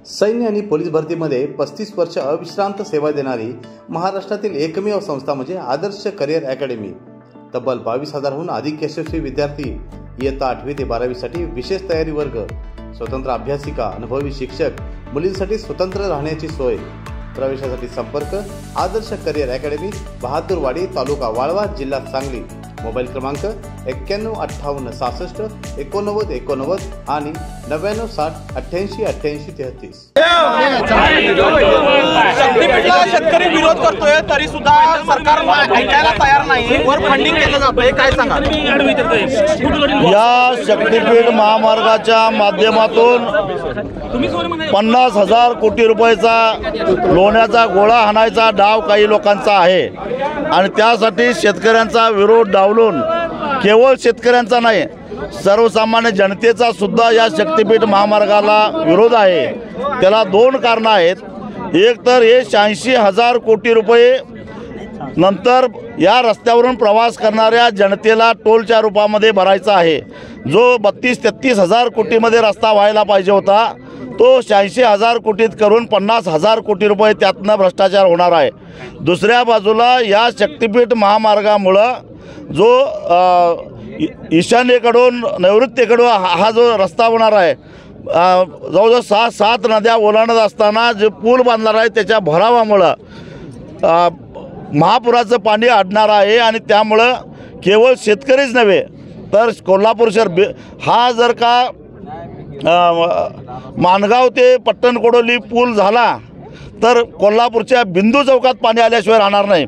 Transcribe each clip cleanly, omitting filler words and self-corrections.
सैन्य आणि पोलीस भरतीमध्ये 35 वर्ष अविश्रांत सेवा देणारी महाराष्ट्रातील एकमेव संस्था म्हणजे आदर्श करिअर अकॅडमी। तब्बल 22,000हून अधिक यशस्वी विद्यार्थी इयत्ता 8वी ते 12वी साठी विशेष तयारी वर्ग, स्वतंत्र अभ्यासिका, अनुभवी शिक्षक, मुलींसाठी स्वतंत्र राहण्याची सोय। प्रवेशासाठी संपर्क आदर्श करिअर अकॅडमी, बहादूरवाडी, तालुका वाळवा, जिल्हा सांगली। मोबाईल क्रमांक 915866 89 89 आणि 99 60 88 88 33। शेतकरी विरोध करतोय तरी सुद्धा सरकार ऐकायला तयार नाही, वर फंडिंग केलं जातंय, काय सांगा? या शक्तीपीठ महामार्गाच्या माध्यमातून 50,000 कोटी रुपयाचा लोण्याचा गोळा हाणायचा डाव काही लोकांचा आहे आणि त्यासाठी शेतकऱ्यांचा विरोध डावलून केवळ शेतकऱ्यांचा नाही, सर्वसामान्य जनतेचा सुद्धा या शक्तीपीठ महामार्गाला विरोध आहे। त्याला दोन कारणं आहेत। एक तर हे 86,000 कोटी रुपये नंतर या रस्त्यावरून प्रवास करणाऱ्या जनतेला टोलच्या रूपामध्ये भरायचा आहे। जो 32-33,000 कोटीमध्ये रस्ता व्हायला पाहिजे होता तो 86,000 कोटीत करून 50,000 कोटी रुपये त्यातनं भ्रष्टाचार होणार आहे। दुसऱ्या बाजूला या शक्तीपीठ महामार्गामुळं जो ईशान्येकडून नैऋत्येकडून हा जो रस्ता होणार आहे, जवळजवळ 6-7 नद्या ओलांडत असताना जे पूल बांधणार आहे त्याच्या भरावामुळं महापुराचं पाणी अडणार आहे आणि त्यामुळं केवळ शेतकरीच नव्हे तर कोल्हापूर शहर हा जर का माणगाव ते पट्टणकोडोली पूल झाला तर कोल्हापूरच्या बिंदू चौकात पाणी आल्याशिवाय राहणार नाही।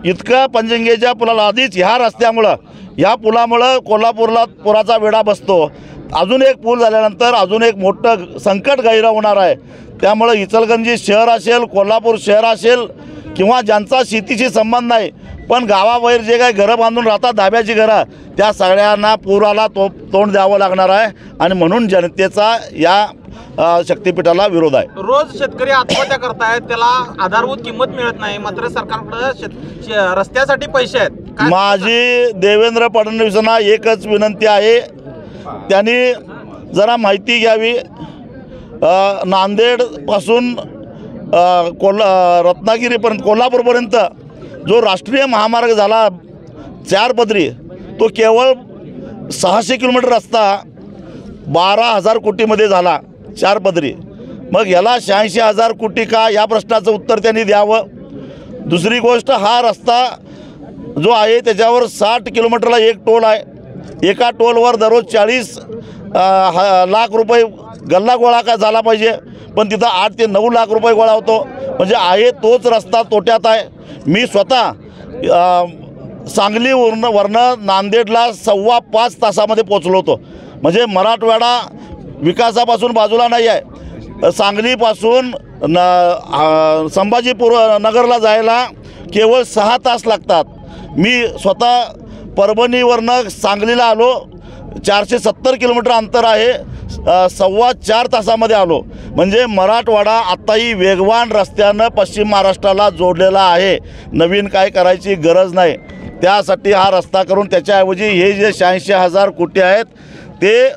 इतकं पंचगंगेच्या पुलाला आधीच ह्या रस्त्यामुळं या पुलामुळं कोल्हापूरला पुराचा वेढा बसतो। अजून एक पूल झाल्यानंतर अजून एक मोठं संकट गहिरं होणार आहे। त्यामुळं इचलकरंजी शहर असेल, कोल्हापूर शहर असेल किंवा ज्यांचा शेतीशी संबंध नाही पण गावाबाहेर जे काही घरं बांधून राहतात धाब्याची घरं, त्या सगळ्यांना पुराला तोंड द्यावं लागणार आहे आणि म्हणून जनतेचा या शक्तीपीठाला विरोध आहे। रोज शेतकरी आत्महत्या करतायत, त्याला आधारभूत किंमत मिळत नाही, मात्र सरकारकडे रस्त्यासाठी पैसे आहेत। माझी देवेंद्र फडणवीसांना एकच विनंती आहे, त्यांनी जरा माहिती घ्यावी। नांदेडपासून रत्नागिरीपर्यंत कोल्हापूरपर्यंत जो राष्ट्रीय महामार्ग झाला 4 पदरी, तो केवळ 600 किलोमीटर रस्ता 12,000 कोटीमध्ये झाला 4 पदरी। मग याला 86,000 कोटी का, या प्रश्नाचं उत्तर त्यांनी द्यावं। दुसरी गोष्ट, हा रस्ता जो आहे त्याच्यावर 60 किलोमीटरला एक टोल आहे। एका टोलवर दररोज 40 लाख रुपये गल्ला गोळा का झाला पाहिजे, पण तिथं 8 ते 9 लाख रुपये गोळा होतो। म्हणजे आहे तोच रस्ता तोट्यात आहे। मी स्वतः सांगलीवरनं नांदेडला 5.25 तासामध्ये पोचलो होतो। म्हणजे मराठवाडा विकासापासून बाजूला नाही आहे। सांगलीपासून संभाजीपूर नगरला जायला केवळ 6 तास लागतात। मी स्वतः परभणीवरनं सांगलीला आलो, 470 किलोमीटर अंतर आहे, 4.25 तासामध्ये आलो। म्हणजे मराठवाडा आत्ताही वेगवान रस्त्यानं पश्चिम महाराष्ट्राला जोडलेला आहे, नवीन काय करायची गरज नाही। त्यासाठी हा रस्ता करून त्याच्याऐवजी हे जे 86,000 कोटी आहेत ते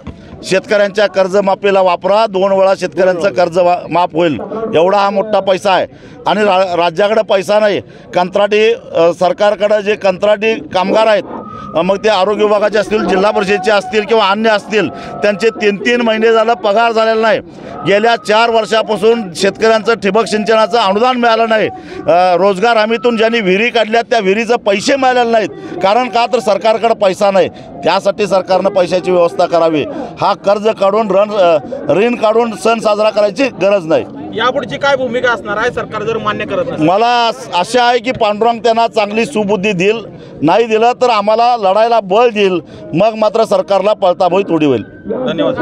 शेतकऱ्यांच्या कर्जमाफीला वापरा। 2 वेळा शेतकऱ्यांचं कर्ज माफ होईल, एवढा हा मोठा पैसा आहे। आणि राज्याकडे पैसा नाही, कंत्राटी सरकारकडे जे कंत्राटी कामगार आहेत, मग ते आरोग्य विभागाचे असतील, जिल्हा परिषदेचे असतील किंवा अन्य असतील, त्यांचे 3-3 महिने झालं पगार झालेला नाही। गेल्या 4 वर्षापासून शेतकऱ्यांचं ठिबक सिंचनाचं अनुदान मिळालं नाही। रोजगार हमीतून ज्यांनी विहिरी काढल्या त्या विहिरीचं पैसे मिळालेले नाहीत। कारण का तर सरकारकडे पैसा नाही। त्यासाठी सरकारनं पैशाची व्यवस्था करावी। हा कर्ज काढून ऋण काढून सण साजरा करायची गरज नाही। यापुढची काय भूमिका असणार आहे सरकार जर मान्य करत नसेल? मला आशा आहे की पांडुरंग त्यांना चांगली सुबुद्धी देईल, नाही दिलं तर आम्हाला लढायला बळ देईल, मग मात्र सरकारला पळताभोई तोडी होईल। धन्यवाद।